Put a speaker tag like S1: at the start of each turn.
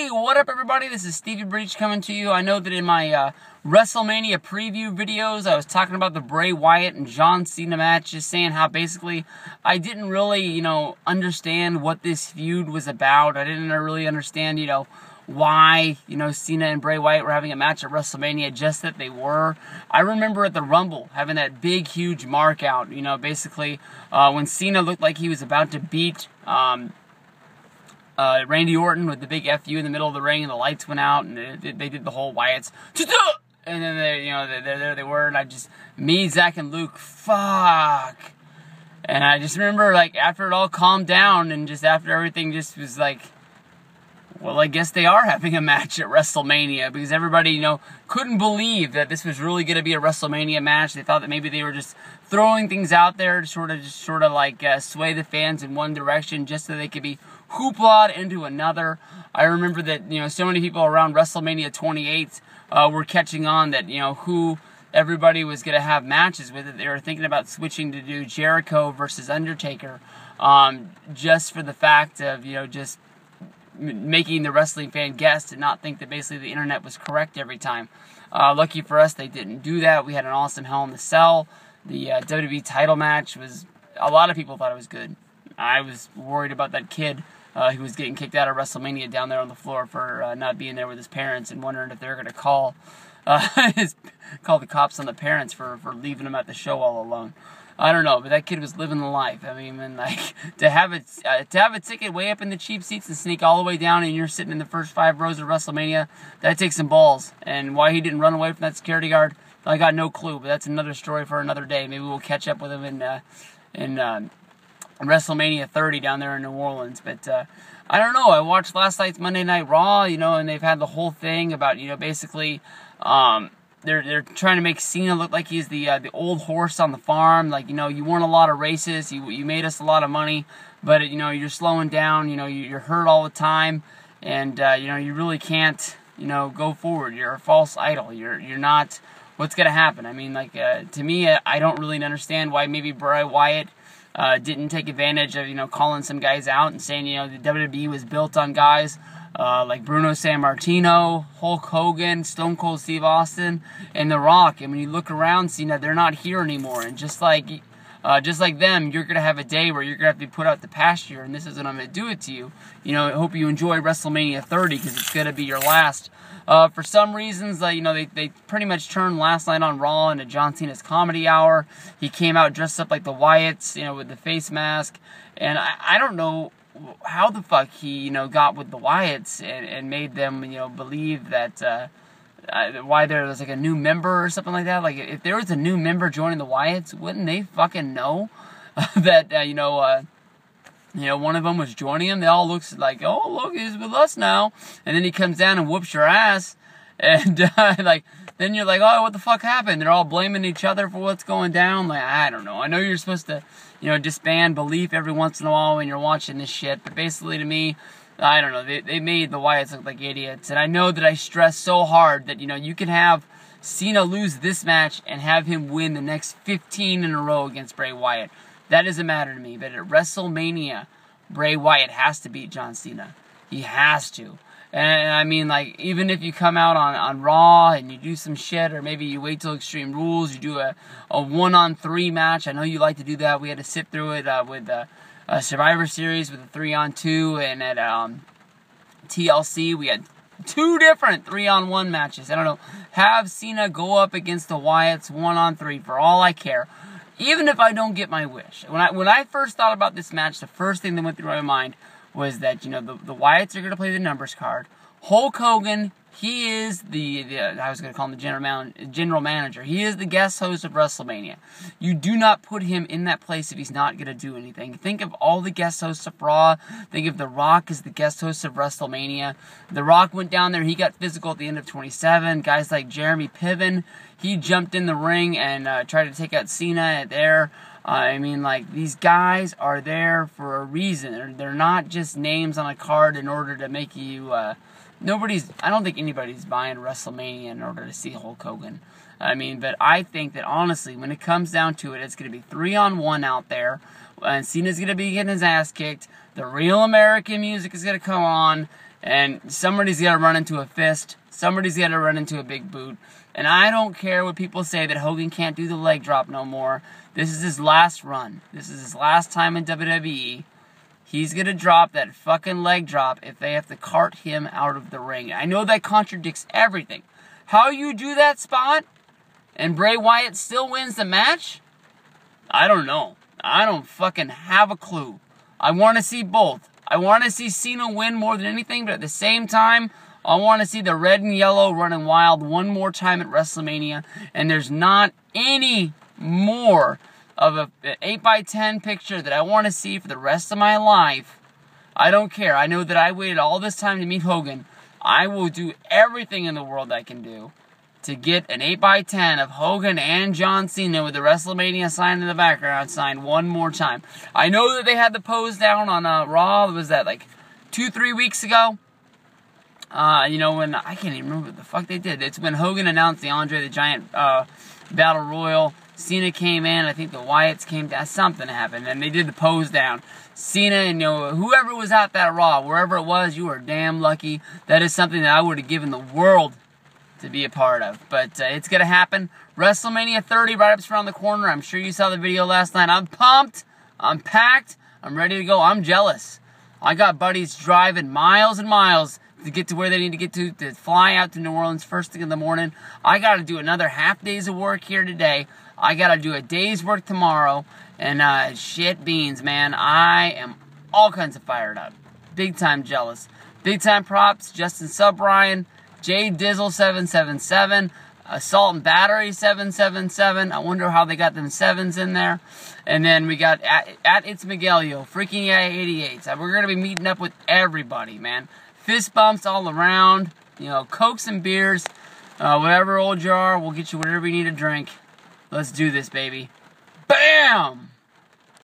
S1: Hey, what up everybody? This is Stevie Breach coming to you. I know that in my WrestleMania preview videos, I was talking about the Bray Wyatt and John Cena match, just saying how basically I didn't really, understand what this feud was about. I didn't really understand, why, Cena and Bray Wyatt were having a match at WrestleMania, just that they were. I remember at the Rumble having that big, huge mark out, basically when Cena looked like he was about to beat Randy Orton with the big FU in the middle of the ring, and the lights went out, and they did the whole Wyatt's, and then there they were, and me, Zach, and Luke, fuck. And I just remember, after it all calmed down, and just after everything just was like, well, I guess they are having a match at WrestleMania, because everybody, couldn't believe that this was really going to be a WrestleMania match. They thought that maybe they were just throwing things out there to sort of sway the fans in one direction, just so they could be hooplahed into another. I remember that, so many people around WrestleMania 28 were catching on that, who everybody was going to have matches with. It. They were thinking about switching to do Jericho versus Undertaker, just for the fact of, just making the wrestling fan guess and not think that basically the internet was correct every time. Lucky for us, they didn't do that. We had an awesome Hell in the Cell. The WWE title match was, a lot of people thought it was good. I was worried about that kid who was getting kicked out of WrestleMania down there on the floor for not being there with his parents, and wondering if they were going to call the cops on the parents for leaving him at the show all alone. I don't know, but that kid was living the life. I mean, to have a ticket way up in the cheap seats and sneak all the way down, and you're sitting in the first 5 rows of WrestleMania, that takes some balls. And why he didn't run away from that security guard, I got no clue. But that's another story for another day. Maybe we'll catch up with him in WrestleMania 30 down there in New Orleans. But I don't know. I watched last night's Monday Night Raw, and they've had the whole thing about, basically. They're trying to make Cena look like he's the old horse on the farm. Like, you won a lot of races, you made us a lot of money, but you're slowing down. You're hurt all the time, and you really can't go forward. You're a false idol. You're not. What's gonna happen? I mean, to me, I don't really understand why maybe Bray Wyatt didn't take advantage of calling some guys out and saying the WWE was built on guys like Bruno Sammartino, Hulk Hogan, Stone Cold Steve Austin, and The Rock. And when you look around, Cena, they're not here anymore. And just like them, you're going to have a day where you're going to have to be put out the pasture, and this is what I'm going to do it to you. I hope you enjoy WrestleMania 30, because it's going to be your last. For some reasons, they pretty much turned last night on Raw into John Cena's comedy hour. He came out dressed up like the Wyatts, with the face mask. And I don't know how the fuck he, got with the Wyatts and made them, believe that, why there was, a new member or something like that. If there was a new member joining the Wyatts, wouldn't they fucking know that, one of them was joining him? They all looks like, oh, look, he's with us now. And then he comes down and whoops your ass. And, then you're like, oh, what the fuck happened? They're all blaming each other for what's going down. I don't know. I know you're supposed to, disband belief every once in a while when you're watching this shit. But basically, to me, I don't know. They made the Wyatts look like idiots. And I know that I stress so hard that, you can have Cena lose this match and have him win the next 15 in a row against Bray Wyatt. That doesn't matter to me. But at WrestleMania, Bray Wyatt has to beat John Cena. He has to. And I mean, even if you come out on Raw and you do some shit, or maybe you wait till Extreme Rules, you do a 1-on-3 match. I know you like to do that. We had to sit through it with Survivor Series with a 3-on-2, and at TLC we had 2 different 3-on-1 matches. I don't know. Have Cena go up against the Wyatts 1-on-3 for all I care. Even if I don't get my wish. When I first thought about this match, the first thing that went through my mind was that, the Wyatts are going to play the numbers card. Hulk Hogan, he is I was going to call him the general manager. He is the guest host of WrestleMania. You do not put him in that place if he's not going to do anything. Think of all the guest hosts of Raw. Think of The Rock as the guest host of WrestleMania. The Rock went down there. He got physical at the end of 27. Guys like Jeremy Piven, he jumped in the ring and tried to take out Cena there. These guys are there for a reason. They're not just names on a card in order to make you, I don't think anybody's buying WrestleMania in order to see Hulk Hogan. But I think that honestly, when it comes down to it, it's going to be 3-on-1 out there, and Cena's going to be getting his ass kicked. The real American music is going to come on, And somebody's got to run into a fist. Somebody's got to run into a big boot. And I don't care what people say that Hogan can't do the leg drop no more. This is his last run. This is his last time in WWE. He's going to drop that fucking leg drop if they have to cart him out of the ring. I know that contradicts everything. How you do that spot and Bray Wyatt still wins the match? I don't know. I don't fucking have a clue. I want to see both. I want to see Cena win more than anything, but at the same time, I want to see the red and yellow running wild one more time at WrestleMania. And there's not any more of an 8x10 picture that I want to see for the rest of my life. I don't care. I know that I waited all this time to meet Hogan. I will do everything in the world I can do to get an 8x10 of Hogan and John Cena with the WrestleMania sign in the background signed one more time. I know that they had the pose down on Raw. Was that like 2-3 weeks ago? You know, when I can't even remember what the fuck they did. It's when Hogan announced the Andre the Giant Battle Royal. Cena came in. I think the Wyatts came down. Something happened, and they did the pose down. Cena and, you know, whoever was at that Raw, wherever it was, you were damn lucky. That is something that I would have given the world to be a part of. But it's going to happen. WrestleMania 30 right up around the corner. I'm sure you saw the video last night. I'm pumped. I'm packed. I'm ready to go. I'm jealous. I got buddies driving miles and miles to get to where they need to get to fly out to New Orleans first thing in the morning. I got to do another half days of work here today. I got to do a day's work tomorrow. And shit beans, man. I am all kinds of fired up. Big time jealous. Big time props. Justin Subryan. Jay Dizzle 777. Assault and Battery 777. I wonder how they got them sevens in there. And then we got at It's Miguelio. Freaking 88. We're going to be meeting up with everybody, man. Fist bumps all around. You know, Cokes and beers. Whatever old you are, we'll get you whatever you need to drink. Let's do this, baby. Bam!